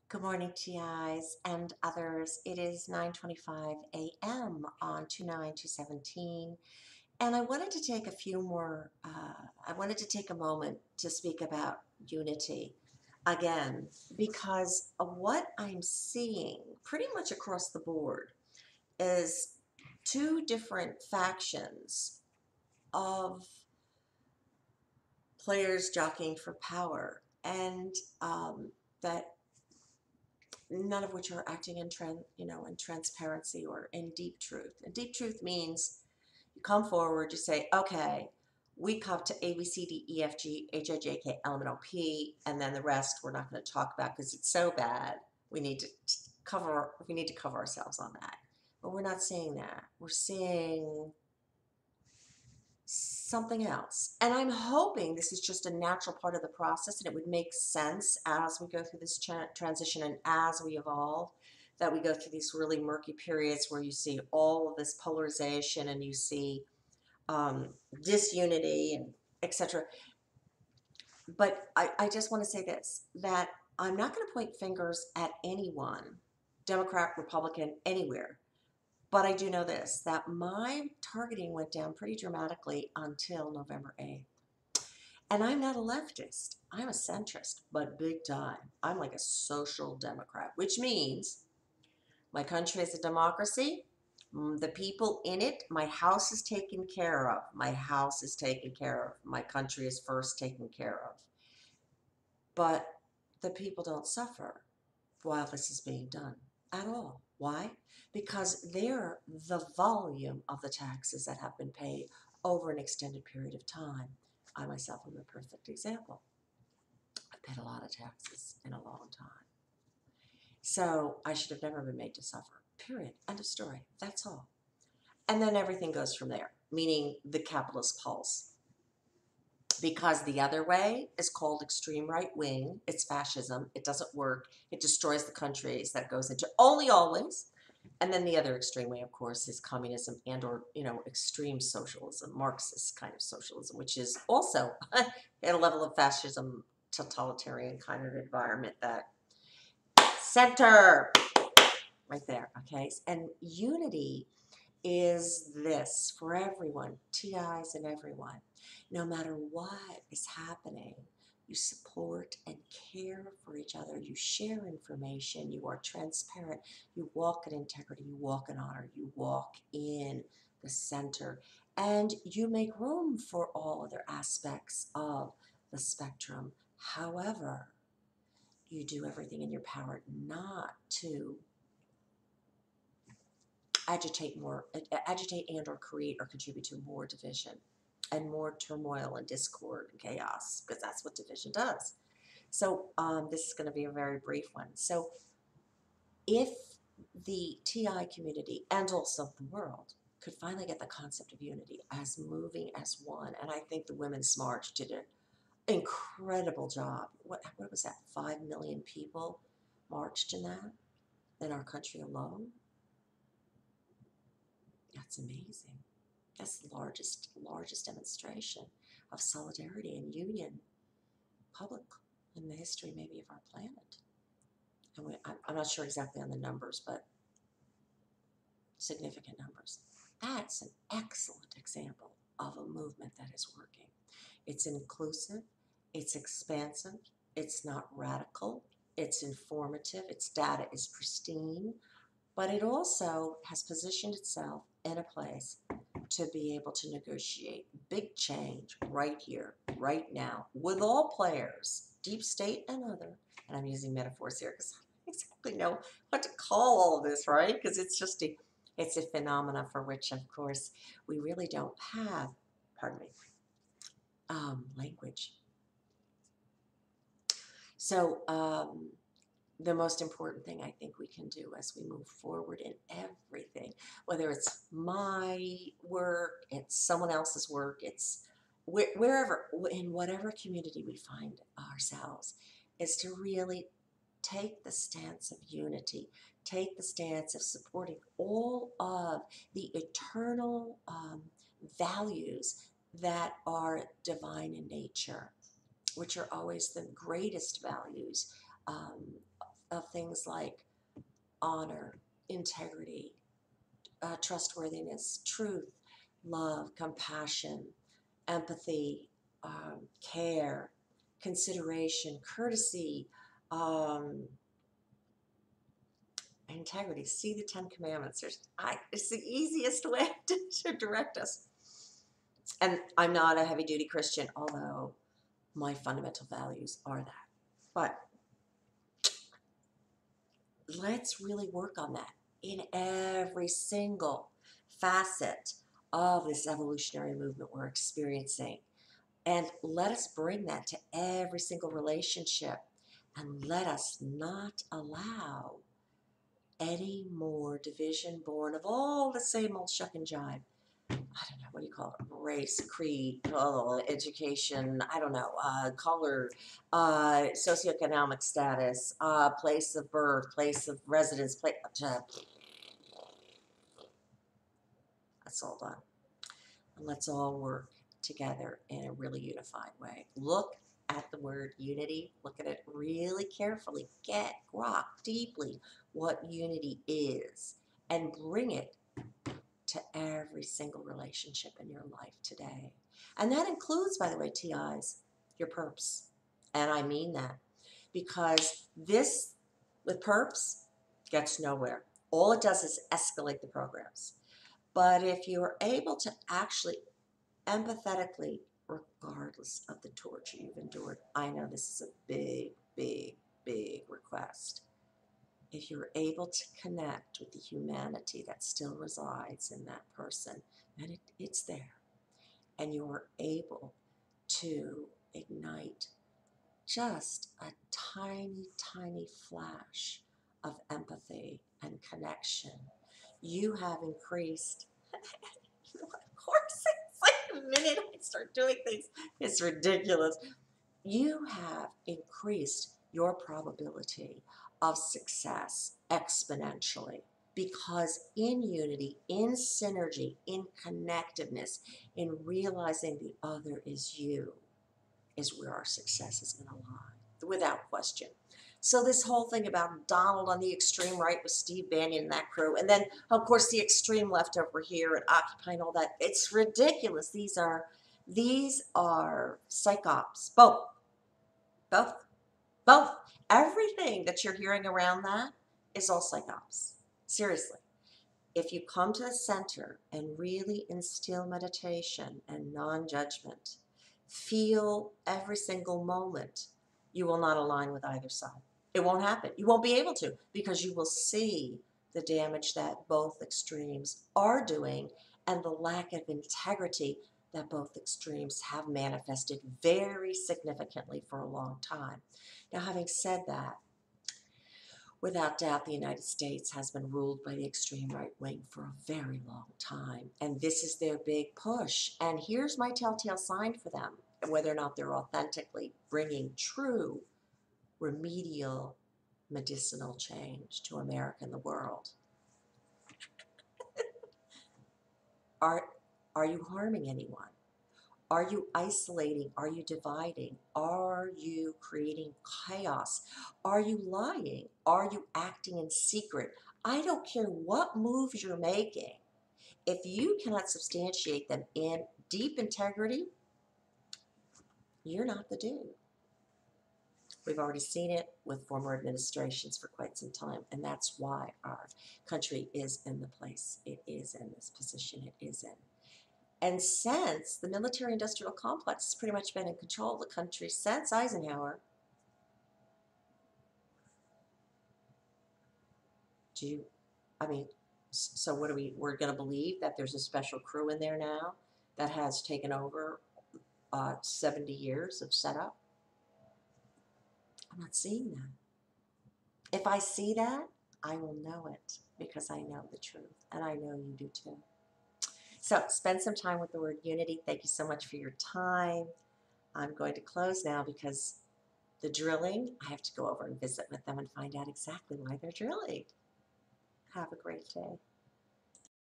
Good morning, TIs and others. It is 9:25 a.m. on 2/9/2017, and I wanted to take I wanted to take a moment to speak about unity again, because of what I'm seeing pretty much across the board is two different factions of players jockeying for power, and that none of which are acting in transparency or in deep truth. And deep truth means you come forward, you say, okay, we come to A, B, C, D, E, F, G, H, I, J, K, L, M, N, O, P, and then the rest we're not going to talk about because it's so bad. We need to cover ourselves on that. But we're not seeing that. We're seeing something else. And I'm hoping this is just a natural part of the process and it would make sense as we go through this transition and as we evolve, that we go through these really murky periods where you see all of this polarization and you see disunity and etc. But I just want to say this, that I'm not going to point fingers at anyone, Democrat, Republican, anywhere. But I do know this, that my targeting went down pretty dramatically until November 8th. And I'm not a leftist. I'm a centrist, but big time. I'm like a social democrat, which means my country is a democracy. The people in it, my house is taken care of. My house is taken care of. My country is first taken care of. But the people don't suffer while this is being done at all. Why? Because they're the volume of the taxes that have been paid over an extended period of time. I myself am a perfect example. I've paid a lot of taxes in a long time. So I should have never been made to suffer. Period. End of story. That's all. And then everything goes from there, meaning the capitalist pulse. Because the other way is called extreme right wing. It's fascism. It doesn't work. It destroys the countries that it goes into only always. And then the other extreme way, of course, is communism and or extreme socialism, Marxist kind of socialism, which is also at a level of fascism, totalitarian kind of environment. That center right there. Okay, and unity is this for everyone, TIs and everyone. No matter what is happening, you support and care for each other. You share information. You are transparent. You walk in integrity. You walk in honor. You walk in the center. And you make room for all other aspects of the spectrum. However, you do everything in your power not to agitate and or create or contribute to more division and more turmoil and discord and chaos, because that's what division does. So this is going to be a very brief one. So if the TI community and also the world could finally get the concept of unity as moving as one, and I think the Women's March did an incredible job. What was that? 5 million people marched in that in our country alone. That's amazing. That's the largest demonstration of solidarity and union, public, in the history maybe of our planet. And I'm not sure exactly on the numbers, but significant numbers. That's an excellent example of a movement that is working. It's inclusive, it's expansive, it's not radical, it's informative, its data is pristine, but it also has positioned itself in a place to be able to negotiate big change right here, right now, with all players, deep state and other. And I'm using metaphors here because I don't exactly know what to call all of this, right? Because it's a phenomena for which, of course, we really don't have, pardon me, language. So the most important thing I think we can do as we move forward in everything, whether it's my work, it's someone else's work, it's wherever, in whatever community we find ourselves, is to really take the stance of unity, take the stance of supporting all of the eternal values that are divine in nature, which are always the greatest values, um, of things like honor, integrity, trustworthiness, truth, love, compassion, empathy, care, consideration, courtesy, um, integrity. See the Ten Commandments. It's the easiest way to direct us. And I'm not a heavy duty Christian, although my fundamental values are that. But let's really work on that in every single facet of this evolutionary movement we're experiencing. And let us bring that to every single relationship. And let us not allow any more division born of all the same old shuck and jive. I don't know, what do you call it? Race, creed, education, I don't know, color, socioeconomic status, place of birth, place of residence, that's all done. And let's all work together in a really unified way. Look at the word unity. Look at it really carefully. Grok deeply what unity is and bring it to every single relationship in your life today. And that includes, by the way, TIs, your perps. And I mean that because this, with perps, gets nowhere. All it does is escalate the programs. But if you're able to actually empathetically, regardless of the torture you've endured, I know this is a big, big, big request. If you're able to connect with the humanity that still resides in that person, and it's there, and you're able to ignite just a tiny, tiny flash of empathy and connection, you have increased. Of course, it's like the minute I start doing things, it's ridiculous. You have increased your probability of success exponentially because in unity, in synergy, in connectiveness, in realizing the other is you, is where our success is going to lie, without question. So this whole thing about Donald on the extreme right with Steve Bannon and that crew, and then of course the extreme left over here and Occupy and all that, it's ridiculous. These are psychops. Both. Everything that you're hearing around that is all psychops. Seriously. If you come to the center and really instill meditation and non-judgment, feel every single moment, you will not align with either side. It won't happen. You won't be able to because you will see the damage that both extremes are doing and the lack of integrity that both extremes have manifested very significantly for a long time. Now, having said that, without doubt, the United States has been ruled by the extreme right wing for a very long time, and this is their big push. And here's my telltale sign for them, whether or not they're authentically bringing true remedial medicinal change to America and the world. Are you harming anyone? Are you isolating? Are you dividing? Are you creating chaos? Are you lying? Are you acting in secret? I don't care what moves you're making. If you cannot substantiate them in deep integrity, you're not the dude. We've already seen it with former administrations for quite some time, and that's why our country is in the place it is in, this position it is in. And since the military-industrial complex has pretty much been in control of the country since Eisenhower, so what we're going to believe that there's a special crew in there now that has taken over 70 years of setup? I'm not seeing that. If I see that, I will know it because I know the truth, and I know you do too. So spend some time with the word unity. Thank you so much for your time. I'm going to close now because the drilling, I have to go over and visit with them and find out exactly why they're drilling. Have a great day.